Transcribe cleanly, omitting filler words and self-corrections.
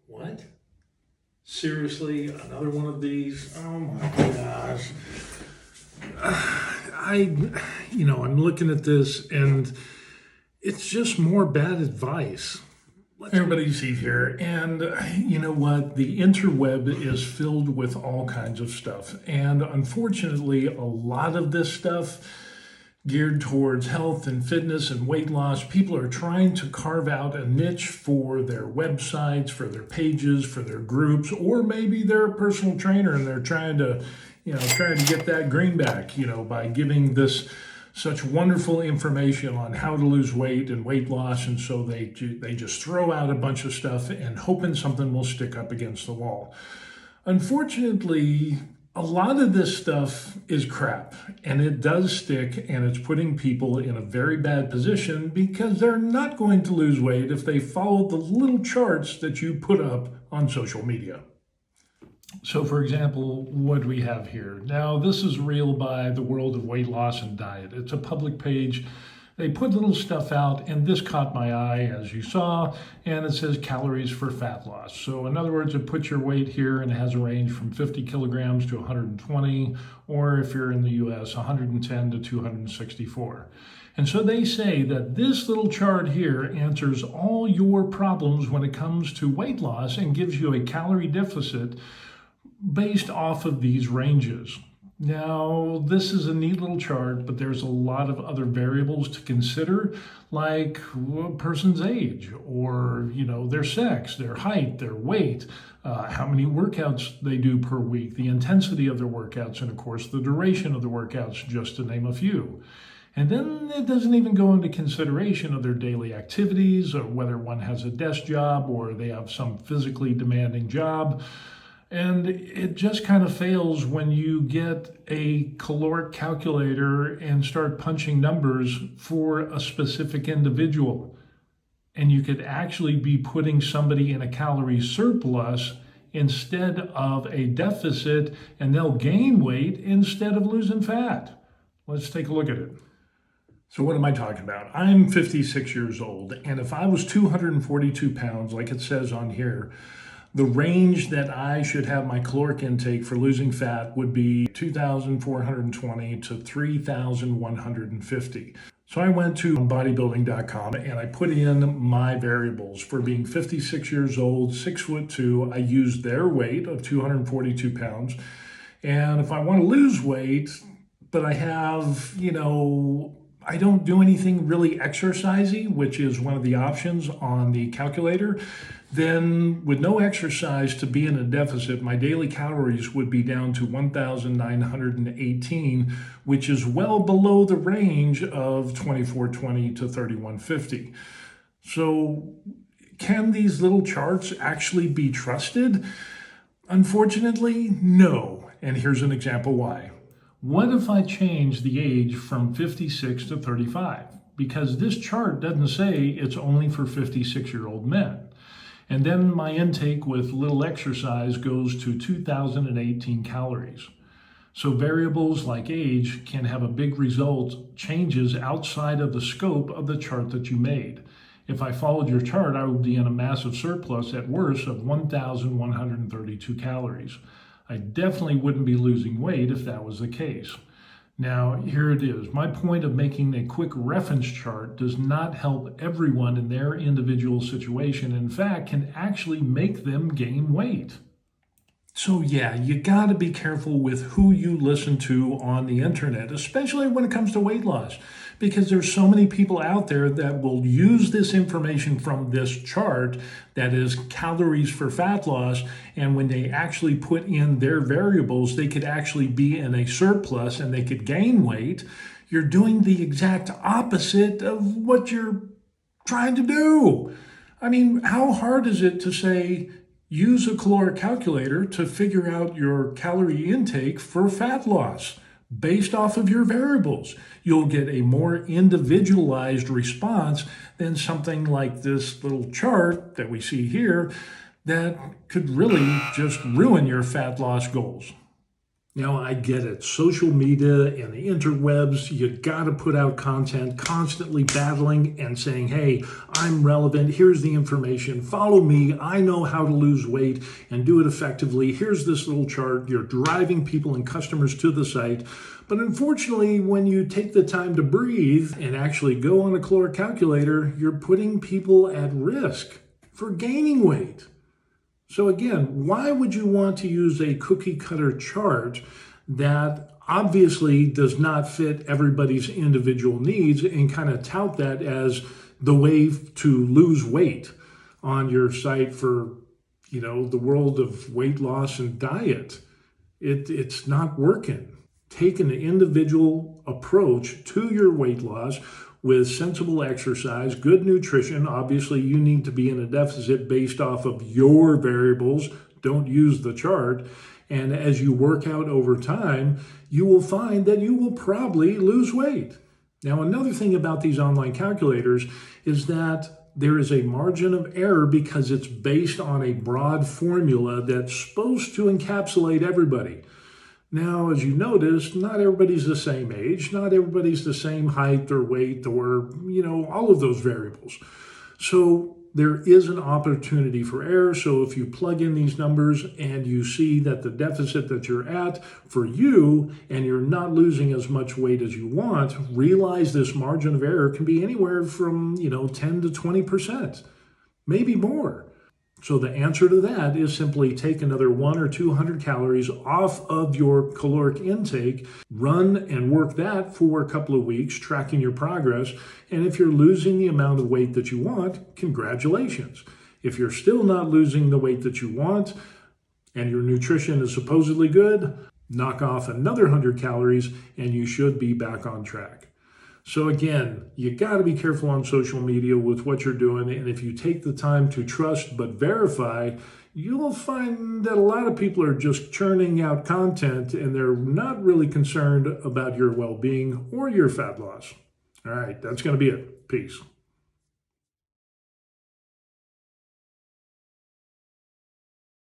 What? Seriously, another one of these? Oh my gosh. I'm looking at this and it's just more bad advice. Everybody sees here, and you know what? The interweb is filled with all kinds of stuff. And unfortunately, a lot of this stuff geared towards health and fitness and weight loss. People are trying to carve out a niche for their websites, for their pages, for their groups, or maybe they're a personal trainer and they're trying to get that greenback, by giving this such wonderful information on how to lose weight and weight loss. And so they just throw out a bunch of stuff and hoping something will stick up against the wall. Unfortunately, a lot of this stuff is crap, and it does stick, and it's putting people in a very bad position because they're not going to lose weight if they follow the little charts that you put up on social media. So for example, what do we have here? Now, this is real by the World of Weight Loss and Diet. It's a public page. They put little stuff out, and this caught my eye, as you saw, and it says calories for fat loss. So in other words, it puts your weight here, and it has a range from 50 kilograms to 120, or if you're in the US, 110 to 264. And so they say that this little chart here answers all your problems when it comes to weight loss and gives you a calorie deficit based off of these ranges. Now, this is a neat little chart, but there's a lot of other variables to consider, like a person's age, or their sex, their height, their weight, how many workouts they do per week, the intensity of their workouts, and of course the duration of the workouts, just to name a few. And then it doesn't even go into consideration of their daily activities, or whether one has a desk job or they have some physically demanding job. And it just kind of fails when you get a caloric calculator and start punching numbers for a specific individual. And you could actually be putting somebody in a calorie surplus instead of a deficit, and they'll gain weight instead of losing fat. Let's take a look at it. So what am I talking about? I'm 56 years old, and if I was 242 pounds, like it says on here, the range that I should have my caloric intake for losing fat would be 2,420 to 3,150. So I went to bodybuilding.com and I put in my variables for being 56 years old, 6'2". I used their weight of 242 pounds. And if I want to lose weight, but I have, I don't do anything really exercisey, which is one of the options on the calculator, then with no exercise to be in a deficit, my daily calories would be down to 1,918, which is well below the range of 2,420 to 3,150. So can these little charts actually be trusted? Unfortunately, no. And here's an example why. What if I change the age from 56 to 35? Because this chart doesn't say it's only for 56-year-old men. And then my intake with little exercise goes to 2,018 calories. So variables like age can have a big result, changes outside of the scope of the chart that you made. If I followed your chart, I would be in a massive surplus at worst of 1,132 calories. I definitely wouldn't be losing weight if that was the case. Now, here it is. My point of making a quick reference chart does not help everyone in their individual situation. In fact, can actually make them gain weight. So yeah, you got to be careful with who you listen to on the internet, especially when it comes to weight loss, because there's so many people out there that will use this information from this chart that is calories for fat loss, and when they actually put in their variables, they could actually be in a surplus and they could gain weight. You're doing the exact opposite of what you're trying to do. I mean, how hard is it to say, use a caloric calculator to figure out your calorie intake for fat loss based off of your variables? You'll get a more individualized response than something like this little chart that we see here that could really just ruin your fat loss goals. Now, I get it. Social media and the interwebs, you got to put out content, constantly battling and saying, hey, I'm relevant. Here's the information. Follow me. I know how to lose weight and do it effectively. Here's this little chart. You're driving people and customers to the site. But unfortunately, when you take the time to breathe and actually go on a caloric calculator, you're putting people at risk for gaining weight. So again, why would you want to use a cookie cutter chart that obviously does not fit everybody's individual needs and kind of tout that as the way to lose weight on your site for, the world of weight loss and diet? It's not working. Take an individual approach to your weight loss with sensible exercise, good nutrition. Obviously, you need to be in a deficit based off of your variables. Don't use the chart. And as you work out over time, you will find that you will probably lose weight. Now, another thing about these online calculators is that there is a margin of error because it's based on a broad formula that's supposed to encapsulate everybody. Now, as you notice, not everybody's the same age, not everybody's the same height or weight or, all of those variables. So there is an opportunity for error. So if you plug in these numbers and you see that the deficit that you're at for you and you're not losing as much weight as you want, realize this margin of error can be anywhere from, 10 to 20%, maybe more. So the answer to that is simply take another 100 or 200 calories off of your caloric intake, run and work that for a couple of weeks, tracking your progress. And if you're losing the amount of weight that you want, congratulations. If you're still not losing the weight that you want and your nutrition is supposedly good, knock off another 100 calories and you should be back on track. So again, you got to be careful on social media with what you're doing. And if you take the time to trust but verify, you'll find that a lot of people are just churning out content and they're not really concerned about your well-being or your fat loss. All right, that's going to be it. Peace.